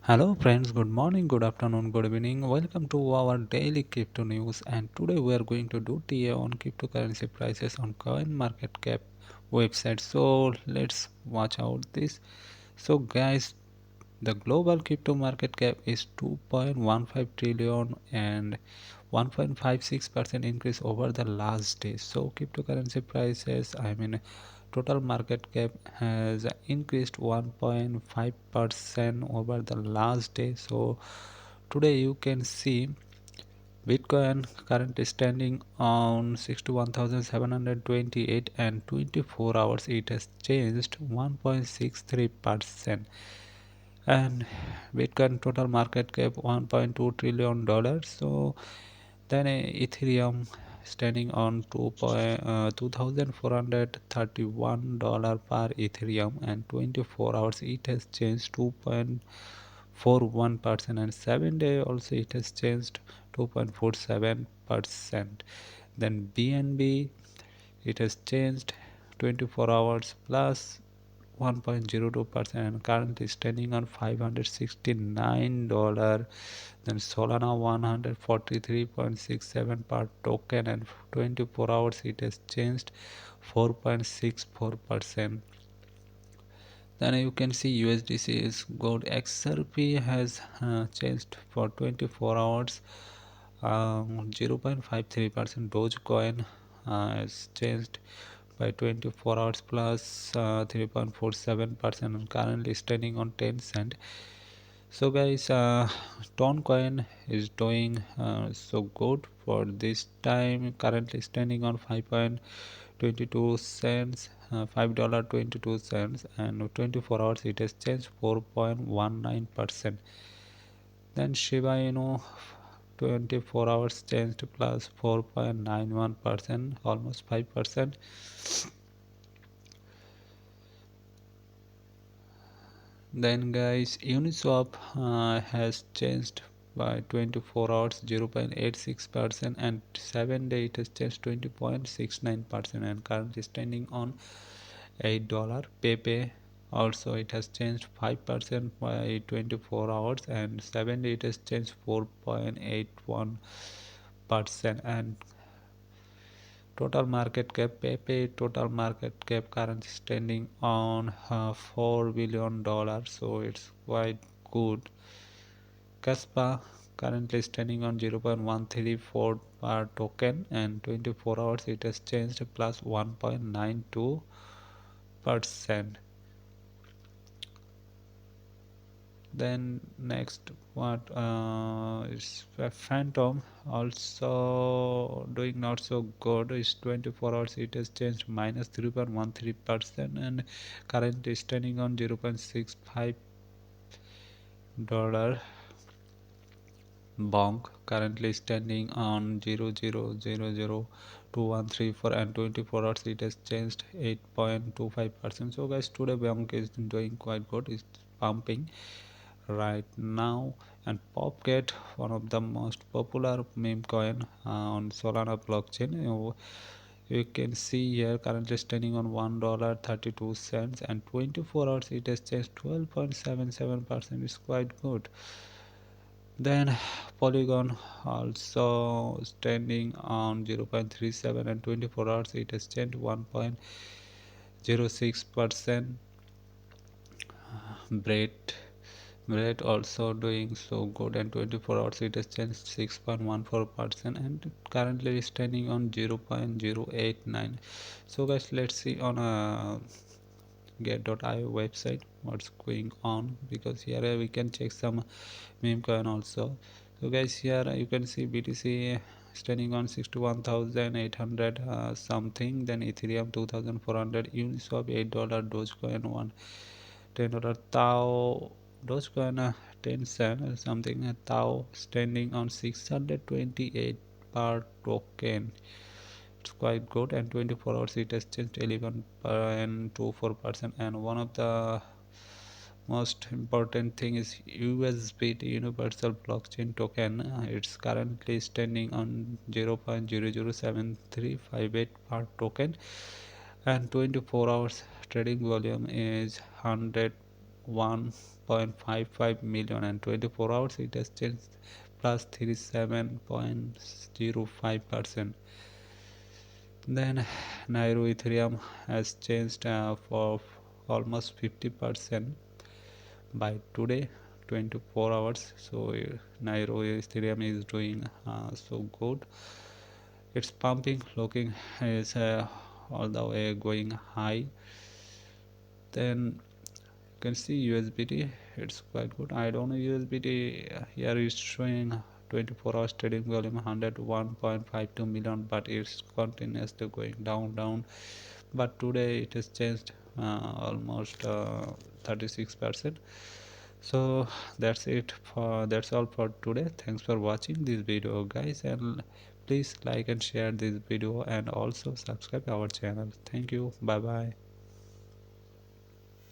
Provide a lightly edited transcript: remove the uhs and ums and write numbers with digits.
Hello friends, good morning, good afternoon, good evening. Welcome to our daily crypto news, and today we are going to do TA on cryptocurrency prices on coin market cap website. So let's watch out this. So guys, the global crypto market cap is 2.15 trillion and 1.56% increase over the last day. So cryptocurrency prices, total market cap has increased 1.5% over the last day. So today you can see Bitcoin currently standing on 61,728 and 24 hours it has changed 1.63%, and Bitcoin total market cap 1.2 trillion dollars. So then Ethereum standing on 2,431 dollar per Ethereum, and 24 hours it has changed 2.41%, and 7 day also it has changed 2.47%. Then BNB it has changed 24 hours plus 1.02%, and currently standing on $569. Then Solana 143.67 per token, and 24 hours it has changed 4.64%. Then you can see USDC is good. XRP has changed for 24 hours 0.53%. Dogecoin has changed by 24 hours plus 3.47%, and currently standing on 10 cent. So guys, Toncoin is doing so good for this time, currently standing on 5.22 cents, $5.22, and 24 hours it has changed 4.19%. Then Shiba Inu 24 hours changed plus 4.91%, almost 5%. Then guys, Uniswap has changed by 24 hours 0.86%, and 7 day it has changed 20.69%, and currently standing on $8. Pepe also it has changed 5% by 24 hours, and 7 day it has changed 4.81%, and total market cap Pepe total market cap currently standing on $4 billion, so it's quite good. Caspa currently standing on 0.134 per token, and 24 hours it has changed plus 1.92%. Then next what is Phantom also doing not so good. Is 24 hours it has changed minus 3.13%, and currently standing on $0.65. Bonk currently standing on 0.000213 and 24 hours it has changed 8.25%. So guys, today Bonk is doing quite good, it's pumping right now. And Popcat, one of the most popular meme coin on Solana blockchain, you can see here currently standing on $1.32, and 24 hours it has changed 12.77%. It's quite good. Then Polygon also standing on 0.37, and 24 hours it has changed 1.06%. Bread Bread also doing so good, and 24 hours it has changed 6.14%, and currently standing on 0.089. So guys, let's see on a get.io website what's going on, because here we can check some meme coin also. So guys, here you can see BTC standing on 61,800 something, then Ethereum 2,400, Uniswap $8, Dogecoin $10, Tau Dogecoin 10 cent or something, Tau standing on 628 per token. It's quite good, and 24 hours it has changed 11.24%. And one of the most important thing is USBT, Universal Blockchain Token. It's currently standing on 0.007358 per token, and 24 hours trading volume is 101 1.55 million, and 24 hours it has changed plus 37.05%. Then Nairo Ethereum has changed for almost 50% by today 24 hours. So Nairo Ethereum is doing so good. It's pumping, looking is all the way going high. Then you can see USBT, it's quite good. I don't know, USBT here is showing 24 hours trading volume 101.52 million, but it's continuously going down. But today it has changed almost 36%. So that's all for today. Thanks for watching this video, guys, and please like and share this video and also subscribe our channel. Thank you. Bye bye.